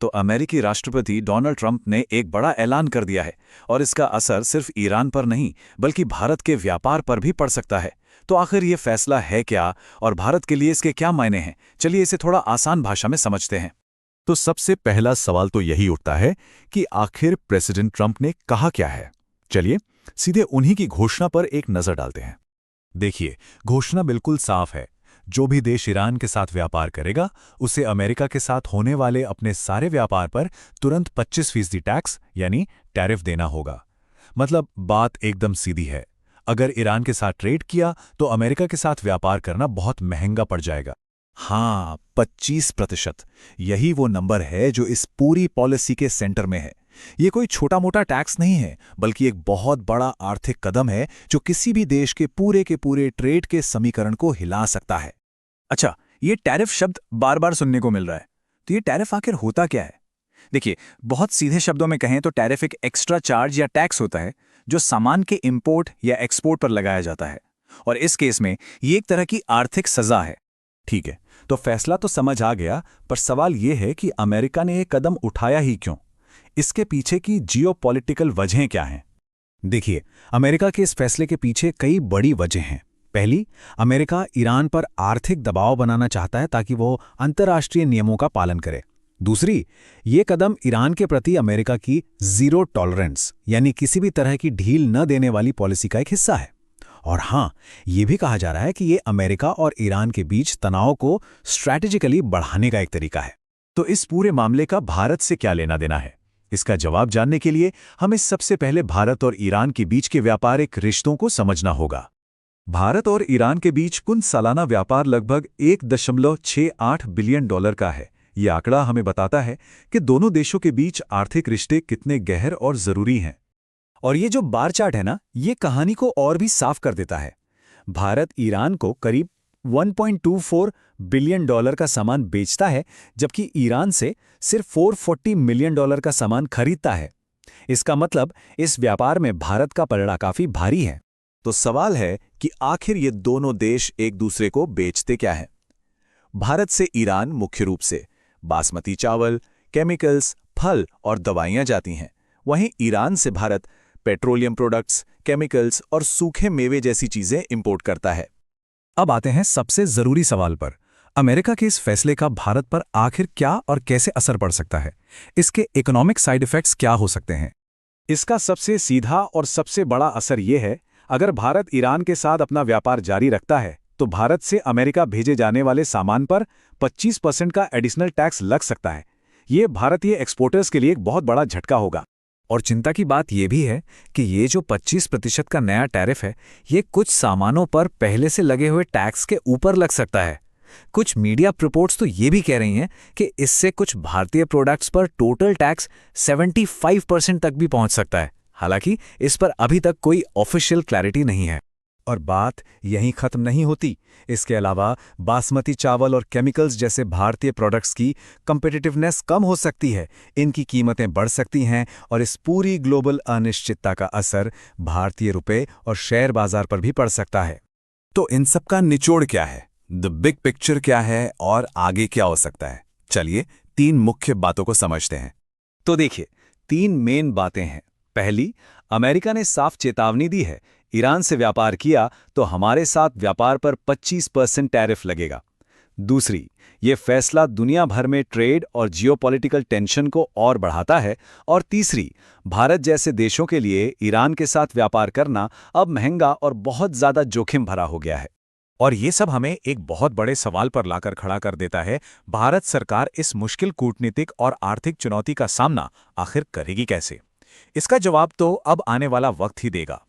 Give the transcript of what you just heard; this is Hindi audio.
तो अमेरिकी राष्ट्रपति डोनाल्ड ट्रंप ने एक बड़ा ऐलान कर दिया है और इसका असर सिर्फ ईरान पर नहीं बल्कि भारत के व्यापार पर भी पड़ सकता है। तो आखिर ये फैसला है क्या और भारत के लिए इसके क्या मायने हैं? चलिए इसे थोड़ा आसान भाषा में समझते हैं। तो सबसे पहला सवाल तो यही उठता है कि आखिर प्रेसिडेंट ट्रंप ने कहा क्या है। चलिए सीधे उन्हीं की घोषणा पर एक नजर डालते हैं। देखिए, घोषणा बिल्कुल साफ है। जो भी देश ईरान के साथ व्यापार करेगा उसे अमेरिका के साथ होने वाले अपने सारे व्यापार पर तुरंत 25% टैक्स यानी टैरिफ देना होगा। मतलब बात एकदम सीधी है। अगर ईरान के साथ ट्रेड किया तो अमेरिका के साथ व्यापार करना बहुत महंगा पड़ जाएगा। हाँ, 25%। यही वो नंबर है जो इस पूरी पॉलिसी के सेंटर में है। ये कोई छोटा मोटा टैक्स नहीं है बल्कि एक बहुत बड़ा आर्थिक कदम है जो किसी भी देश के पूरे ट्रेड के समीकरण को हिला सकता है। अच्छा, ये टैरिफ शब्द बार बार सुनने को मिल रहा है। तो ये टैरिफ आखिर होता क्या है? देखिए, बहुत सीधे शब्दों में कहें तो टैरिफ एक एक्स्ट्रा चार्ज या टैक्स होता है जो सामान के इंपोर्ट या एक्सपोर्ट पर लगाया जाता है। और इस केस में ये एक तरह की आर्थिक सजा है। ठीक है, तो फैसला तो समझ आ गया, पर सवाल ये है कि अमेरिका ने ये कदम उठाया ही क्यों? इसके पीछे की जियोपॉलिटिकल वजहें क्या हैं? देखिए, अमेरिका के इस फैसले के पीछे कई बड़ी वजह हैं। पहली, अमेरिका ईरान पर आर्थिक दबाव बनाना चाहता है ताकि वो अंतर्राष्ट्रीय नियमों का पालन करे। दूसरी, ये कदम ईरान के प्रति अमेरिका की जीरो टॉलरेंस यानी किसी भी तरह की ढील न देने वाली पॉलिसी का एक हिस्सा है। और हाँ, ये भी कहा जा रहा है कि ये अमेरिका और ईरान के बीच तनाव को स्ट्रैटेजिकली बढ़ाने का एक तरीका है। तो इस पूरे मामले का भारत से क्या लेना देना है? इसका जवाब जानने के लिए हमें सबसे पहले भारत और ईरान के बीच के व्यापारिक रिश्तों को समझना होगा। भारत और ईरान के बीच कुल सालाना व्यापार लगभग $1.68 बिलियन का है। ये आंकड़ा हमें बताता है कि दोनों देशों के बीच आर्थिक रिश्ते कितने गहर और जरूरी हैं। और ये जो बार चार्ट है ना, ये कहानी को और भी साफ कर देता है। भारत ईरान को करीब $1.24 बिलियन का सामान बेचता है, जबकि ईरान से सिर्फ $440 मिलियन का सामान खरीदता है। इसका मतलब इस व्यापार में भारत का पलड़ा काफी भारी है। तो सवाल है कि आखिर ये दोनों देश एक दूसरे को बेचते क्या हैं? भारत से ईरान मुख्य रूप से बासमती चावल, केमिकल्स, फल और दवाइयां जाती हैं। वहीं ईरान से भारत पेट्रोलियम प्रोडक्ट्स, केमिकल्स और सूखे मेवे जैसी चीजें इंपोर्ट करता है। अब आते हैं सबसे जरूरी सवाल पर। अमेरिका के इस फैसले का भारत पर आखिर क्या और कैसे असर पड़ सकता है? इसके इकोनॉमिक साइड इफेक्ट्स क्या हो सकते हैं? इसका सबसे सीधा और सबसे बड़ा असर यह है, अगर भारत ईरान के साथ अपना व्यापार जारी रखता है तो भारत से अमेरिका भेजे जाने वाले सामान पर 25% का एडिशनल टैक्स लग सकता है। ये भारतीय एक्सपोर्टर्स के लिए एक बहुत बड़ा झटका होगा। और चिंता की बात यह भी है कि ये जो 25% का नया टैरिफ है, ये कुछ सामानों पर पहले से लगे हुए टैक्स के ऊपर लग सकता है। कुछ मीडिया रिपोर्ट्स तो ये भी कह रही हैं कि इससे कुछ भारतीय प्रोडक्ट्स पर टोटल टैक्स 75% तक भी पहुंच सकता है। हालांकि इस पर अभी तक कोई ऑफिशियल क्लैरिटी नहीं है। और बात यहीं खत्म नहीं होती। इसके अलावा बासमती चावल और केमिकल्स जैसे भारतीय प्रोडक्ट्स की कम्पिटिटिवनेस कम हो सकती है, इनकी कीमतें बढ़ सकती हैं और इस पूरी ग्लोबल अनिश्चितता का असर भारतीय रुपए और शेयर बाजार पर भी पड़ सकता है। तो इन सब का निचोड़ क्या है? द बिग पिक्चर क्या है और आगे क्या हो सकता है? चलिए 3 मुख्य बातों को समझते हैं। तो देखिए, 3 मेन बातें हैं। पहली, अमेरिका ने साफ चेतावनी दी है, ईरान से व्यापार किया तो हमारे साथ व्यापार पर 25% टैरिफ लगेगा। दूसरी, ये फैसला दुनिया भर में ट्रेड और जियोपॉलिटिकल टेंशन को और बढ़ाता है। और तीसरी, भारत जैसे देशों के लिए ईरान के साथ व्यापार करना अब महंगा और बहुत ज्यादा जोखिम भरा हो गया है। और ये सब हमें एक बहुत बड़े सवाल पर लाकर खड़ा कर देता है, भारत सरकार इस मुश्किल कूटनीतिक और आर्थिक चुनौती का सामना आखिर करेगी कैसे? इसका जवाब तो अब आने वाला वक्त ही देगा।